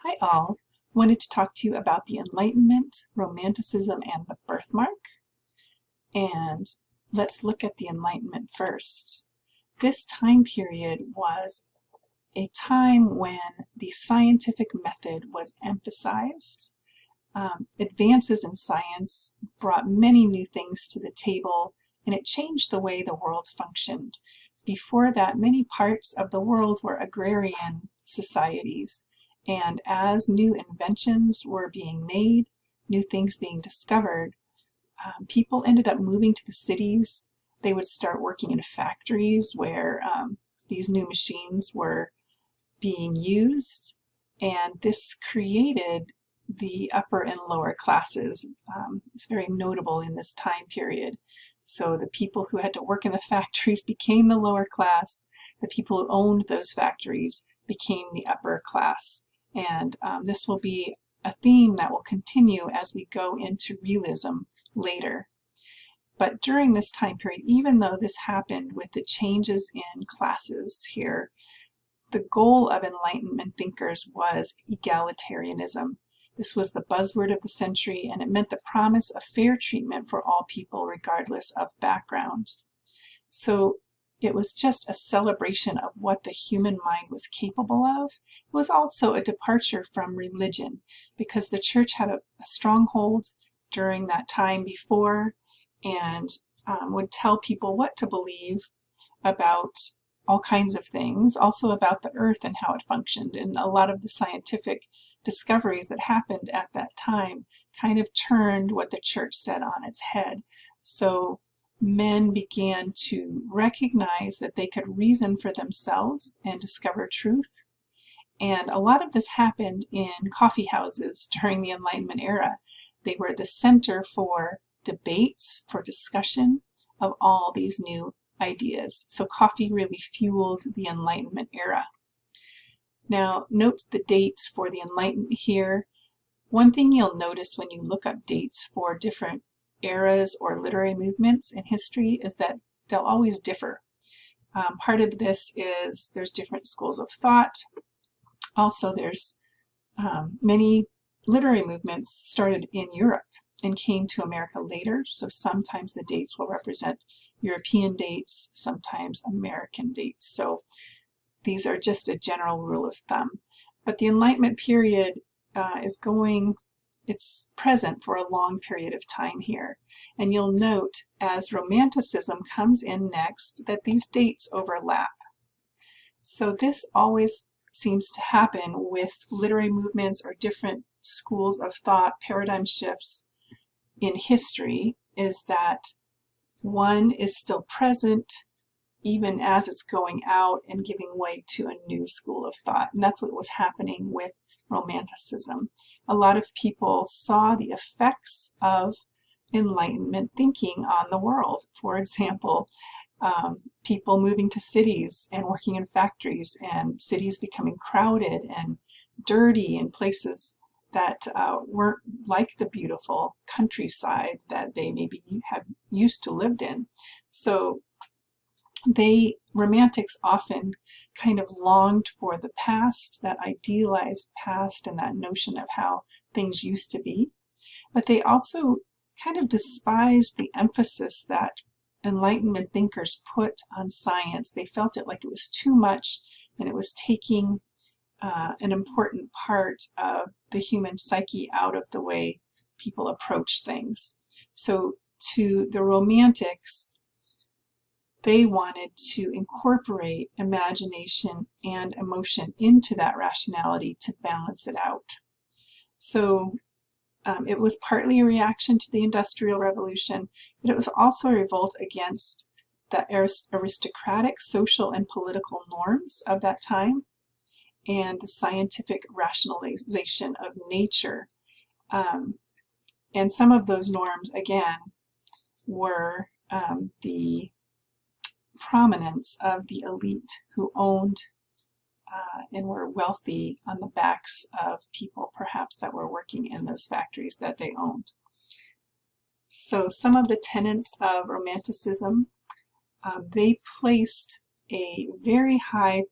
Hi all, wanted to talk to you about the Enlightenment, Romanticism, and the Birthmark. And let's look at the Enlightenment first. This time period was a time when the scientific method was emphasized. Advances in science brought many new things to the table, and it changed the way the world functioned. Before that, many parts of the world were agrarian societies, and as new inventions were being made, new things being discovered, people ended up moving to the cities. They would start working in factories where these new machines were being used, and this created the upper and lower classes. It's very notable in this time period. So the people who had to work in the factories became the lower class. The people who owned those factories became the upper class. And this will be a theme that will continue as we go into realism later. But during this time period, even though this happened with the changes in classes here, the goal of Enlightenment thinkers was egalitarianism. This was the buzzword of the century, and it meant the promise of fair treatment for all people regardless of background. So it was just a celebration of what the human mind was capable of. It was also a departure from religion, because the church had a stronghold during that time before, and would tell people what to believe about all kinds of things, also about the earth and how it functioned. And a lot of the scientific discoveries that happened at that time kind of turned what the church said on its head. So men began to recognize that they could reason for themselves and discover truth. And a lot of this happened in coffee houses during the Enlightenment era. They were the center for debates, for discussion of all these new ideas. So coffee really fueled the Enlightenment era. Now, note the dates for the Enlightenment here. One thing you'll notice when you look up dates for different eras or literary movements in history is that they'll always differ. Part of this is there's different schools of thought. Also, there's many literary movements started in Europe and came to America later, so sometimes the dates will represent European dates, sometimes American dates. So these are just a general rule of thumb. But the Enlightenment period it's present for a long period of time here. And you'll note as Romanticism comes in next that these dates overlap. So this always seems to happen with literary movements or different schools of thought, paradigm shifts in history, is that one is still present even as it's going out and giving way to a new school of thought. And that's what was happening with Romanticism. A lot of people saw the effects of Enlightenment thinking on the world. For example, people moving to cities and working in factories, and cities becoming crowded and dirty in places that weren't like the beautiful countryside that they maybe have used to lived in. So Romantics often kind of longed for the past, that idealized past and that notion of how things used to be. But they also kind of despised the emphasis that Enlightenment thinkers put on science. They felt it like it was too much, and it was taking an important part of the human psyche out of the way people approach things. So to the Romantics, they wanted to incorporate imagination and emotion into that rationality to balance it out. So it was partly a reaction to the Industrial Revolution, but it was also a revolt against the aristocratic social and political norms of that time and the scientific rationalization of nature. And some of those norms, again, were the prominence of the elite who owned and were wealthy on the backs of people perhaps that were working in those factories that they owned. So some of the tenets of Romanticism, they placed a very high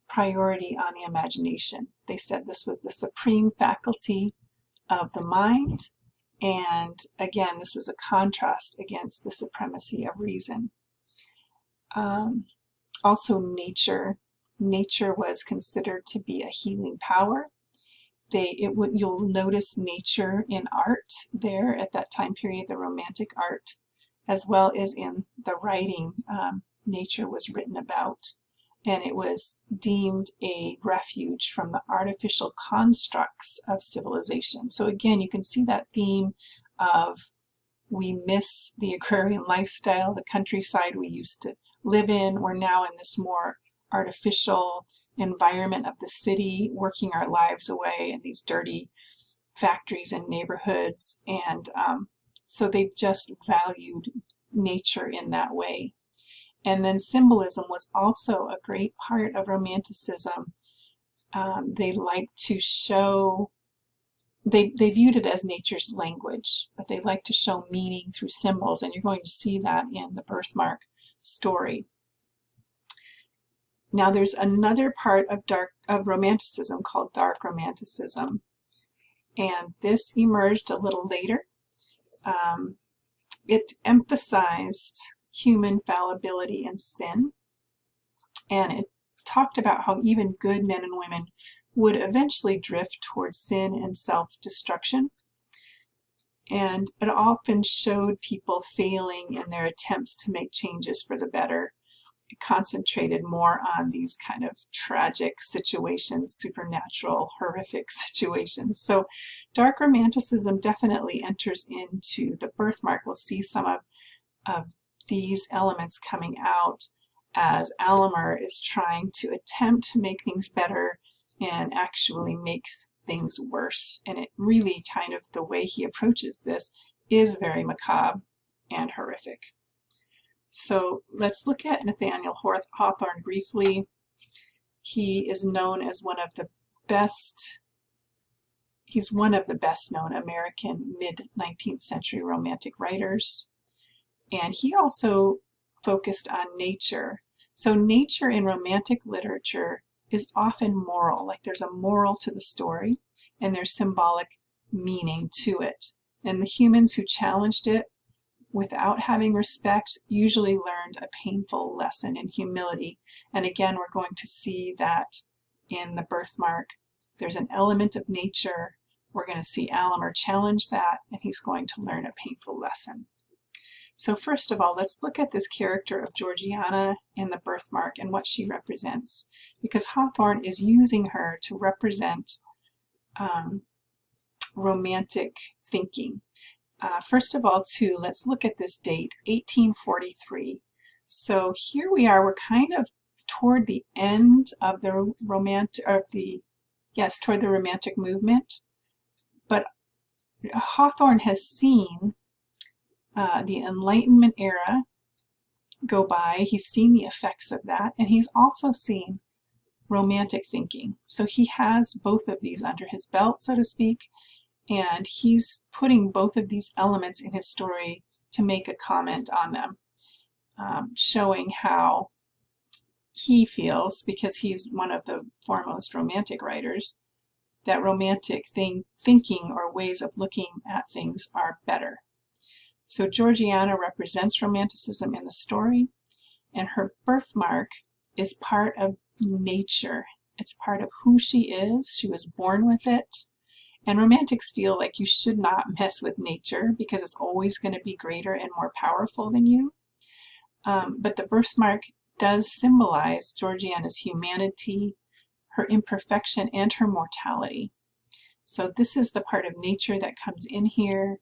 priority on the imagination. They said this was the supreme faculty of the mind, and again, this was a contrast against the supremacy of reason. Also nature. Nature was considered to be a healing power. You'll notice nature in art there at that time period, the Romantic art, as well as in the writing. Nature was written about, and it was deemed a refuge from the artificial constructs of civilization. So again, you can see that theme of we miss the agrarian lifestyle, the countryside we used to live in. We're now in this more artificial environment of the city, working our lives away in these dirty factories and neighborhoods. And so they just valued nature in that way. And then symbolism was also a great part of Romanticism. They liked to show, they viewed it as nature's language, but they like to show meaning through symbols, and you're going to see that in the Birthmark story. Now there's another part of Romanticism called Dark Romanticism, and this emerged a little later. It emphasized human fallibility and sin, and it talked about how even good men and women would eventually drift towards sin and self-destruction. And it often showed people failing in their attempts to make changes for the better. It concentrated more on these kind of tragic situations, supernatural, horrific situations. So Dark Romanticism definitely enters into the Birthmark. We'll see some of these elements coming out as Alymer is trying to attempt to make things better and actually make things worse. And it really kind of, the way he approaches this is very macabre and horrific. So let's look at Nathaniel Hawthorne briefly. He is known as one of the best known American mid-19th century Romantic writers. And he also focused on nature. So nature in Romantic literature is often moral, like there's a moral to the story and there's symbolic meaning to it. And the humans who challenged it without having respect usually learned a painful lesson in humility. And again, we're going to see that in the Birthmark. There's an element of nature. We're going to see Alymer challenge that, and he's going to learn a painful lesson. So first of all, let's look at this character of Georgiana in the Birthmark and what she represents, because Hawthorne is using her to represent romantic thinking. First of all, too, let's look at this date, 1843. So here we are, we're kind of toward the end of the toward the Romantic movement. But Hawthorne has seen the Enlightenment era go by. He's seen the effects of that, and he's also seen Romantic thinking. So he has both of these under his belt, so to speak, and he's putting both of these elements in his story to make a comment on them, showing how he feels, because he's one of the foremost Romantic writers, that Romantic thinking or ways of looking at things are better. So Georgiana represents Romanticism in the story, and her birthmark is part of nature. It's part of who she is. She was born with it. And Romantics feel like you should not mess with nature because it's always going to be greater and more powerful than you. But the birthmark does symbolize Georgiana's humanity, her imperfection, and her mortality. So this is the part of nature that comes in here.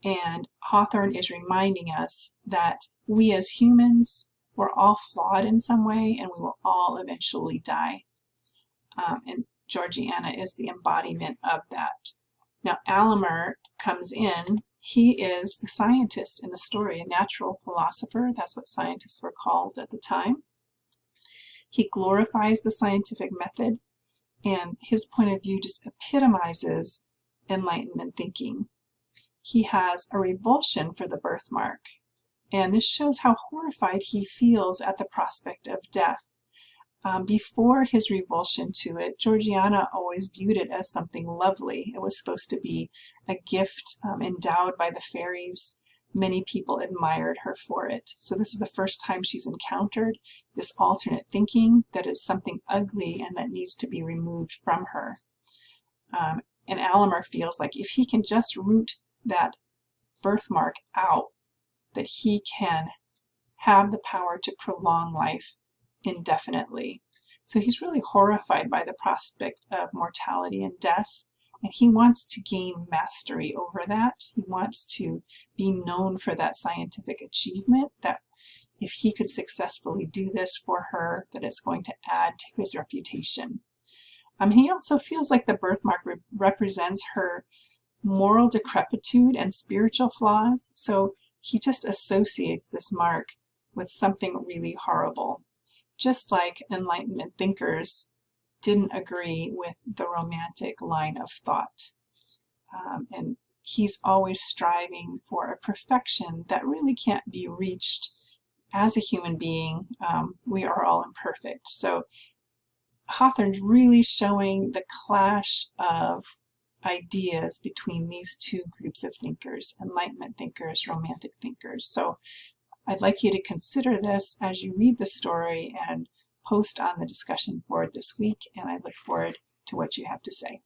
And Hawthorne is reminding us that we as humans, we're all flawed in some way, and we will all eventually die. And Georgiana is the embodiment of that. Now Alymer comes in. He is the scientist in the story, a natural philosopher. That's what scientists were called at the time. He glorifies the scientific method, and his point of view just epitomizes Enlightenment thinking. He has a revulsion for the birthmark, and this shows how horrified he feels at the prospect of death. Before his revulsion to it, Georgiana always viewed it as something lovely. It was supposed to be a gift endowed by the fairies. Many people admired her for it. So this is the first time she's encountered this alternate thinking that is something ugly and that needs to be removed from her. And Alymer feels like if he can just root that birthmark out, that he can have the power to prolong life indefinitely. So he's really horrified by the prospect of mortality and death, and he wants to gain mastery over that. He wants to be known for that scientific achievement, that if he could successfully do this for her, that it's going to add to his reputation. He also feels like the birthmark represents her moral decrepitude and spiritual flaws, so he just associates this mark with something really horrible, just like Enlightenment thinkers didn't agree with the Romantic line of thought. And he's always striving for a perfection that really can't be reached as a human being. We are all imperfect. So Hawthorne's really showing the clash of ideas between these two groups of thinkers, Enlightenment thinkers, Romantic thinkers. So I'd like you to consider this as you read the story and post on the discussion board this week, and I look forward to what you have to say.